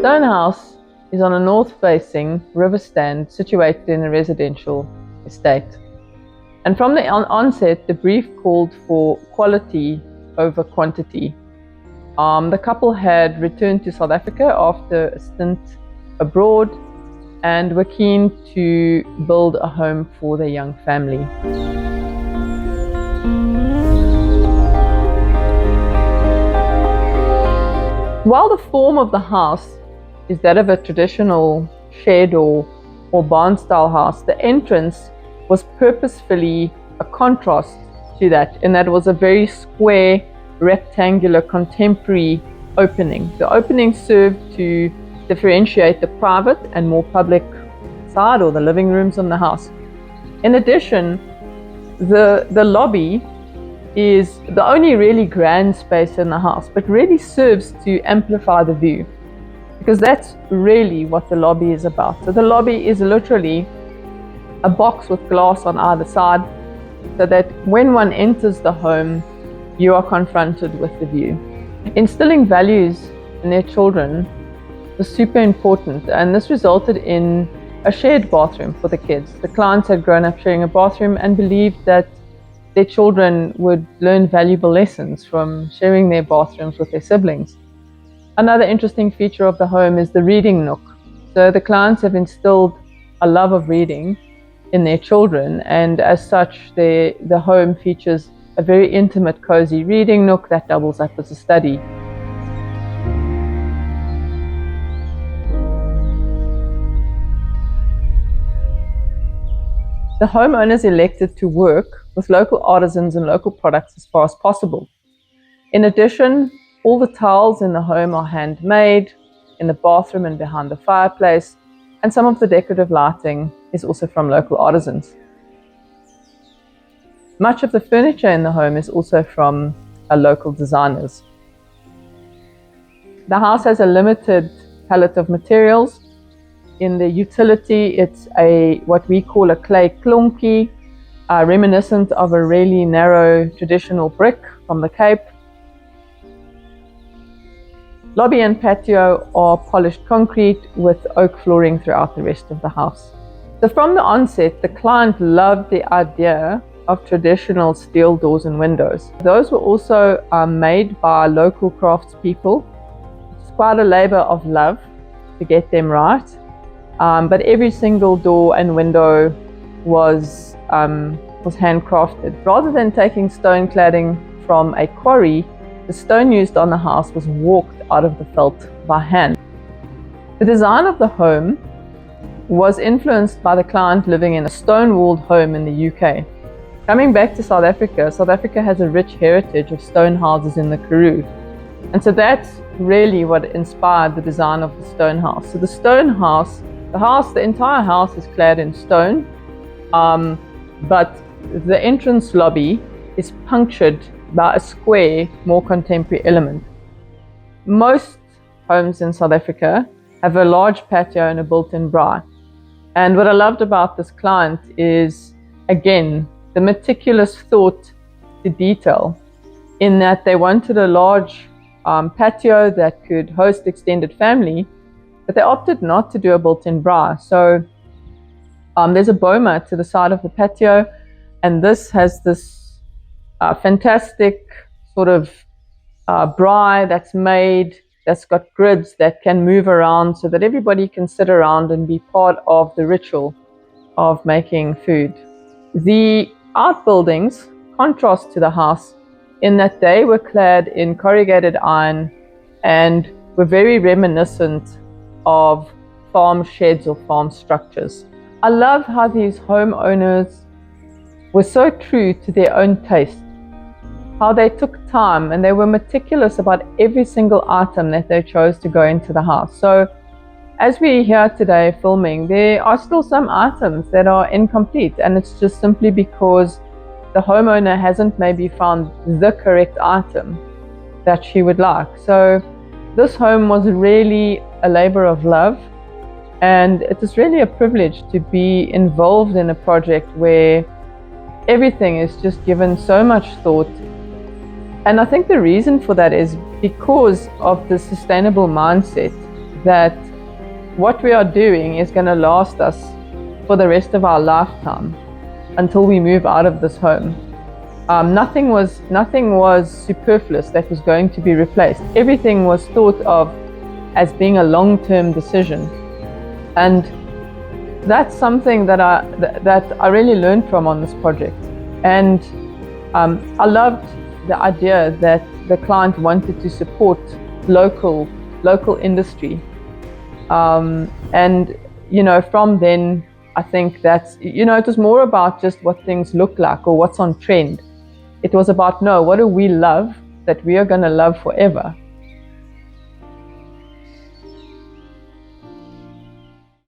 stone house is on a north-facing river stand situated in a residential estate. And from the onset, the brief called for quality over quantity. The couple had returned to South Africa after a stint abroad and were keen to build a home for their young family. While the form of the house is that of a traditional shed or barn-style house, the entrance was purposefully a contrast to that, in that it was a very square, rectangular, contemporary opening. The opening served to differentiate the private and more public side, or the living rooms in the house. In addition, the lobby is the only really grand space in the house, but really serves to amplify the view, because that's really what the lobby is about. So the lobby is literally a box with glass on either side, so that when one enters the home, you are confronted with the view. Instilling values in their children was super important, and this resulted in a shared bathroom for the kids. The clients had grown up sharing a bathroom and believed that their children would learn valuable lessons from sharing their bathrooms with their siblings. Another interesting feature of the home is the reading nook. So the clients have instilled a love of reading in their children, and as such, the home features a very intimate, cozy reading nook that doubles up as a study. The homeowners elected to work with local artisans and local products as far as possible. In addition, all the tiles in the home are handmade in the bathroom and behind the fireplace, and some of the decorative lighting is also from local artisans. Much of the furniture in the home is also from local designers. The house has a limited palette of materials. In the utility, it's what we call a clay klonkie, reminiscent of a really narrow traditional brick from the Cape. Lobby and patio are polished concrete with oak flooring throughout the rest of the house. So from the onset, the client loved the idea of traditional steel doors and windows. Those were also made by local craftspeople. It's quite a labor of love to get them right, but every single door and window was handcrafted. Rather than taking stone cladding from a quarry, the stone used on the house was walked out of the veld by hand. The design of the home was influenced by the client living in a stone-walled home in the UK. Coming back to South Africa has a rich heritage of stone houses in the Karoo. And so that's really what inspired the design of the stone house. So the stone house, the entire house is clad in stone, but the entrance lobby is punctured by a square, more contemporary element. Most homes in South Africa have a large patio and a built-in braai. And what I loved about this client is, again, the meticulous thought to detail, in that they wanted a large patio that could host extended family, but they opted not to do a built-in braai. So there's a boma to the side of the patio, and this has this fantastic sort of braai that's made, that's got grids that can move around so that everybody can sit around and be part of the ritual of making food. The outbuildings contrast to the house in that they were clad in corrugated iron and were very reminiscent of farm sheds or farm structures. I love how these homeowners were so true to their own taste, how they took time and they were meticulous about every single item that they chose to go into the house. So as we're here today filming, there are still some items that are incomplete, and it's just simply because the homeowner hasn't maybe found the correct item that she would like. So this home was really a labor of love, and it is really a privilege to be involved in a project where everything is just given so much thought. And I think the reason for that is because of the sustainable mindset that what we are doing is going to last us for the rest of our lifetime until we move out of this home. Nothing was superfluous that was going to be replaced. Everything was thought of as being a long-term decision, and that's something that I really learned from on this project. And I loved the idea that the client wanted to support local industry, and from then I think that's it was more about just what things look like or what's on trend. It was about, no, what do we love that we are going to love forever?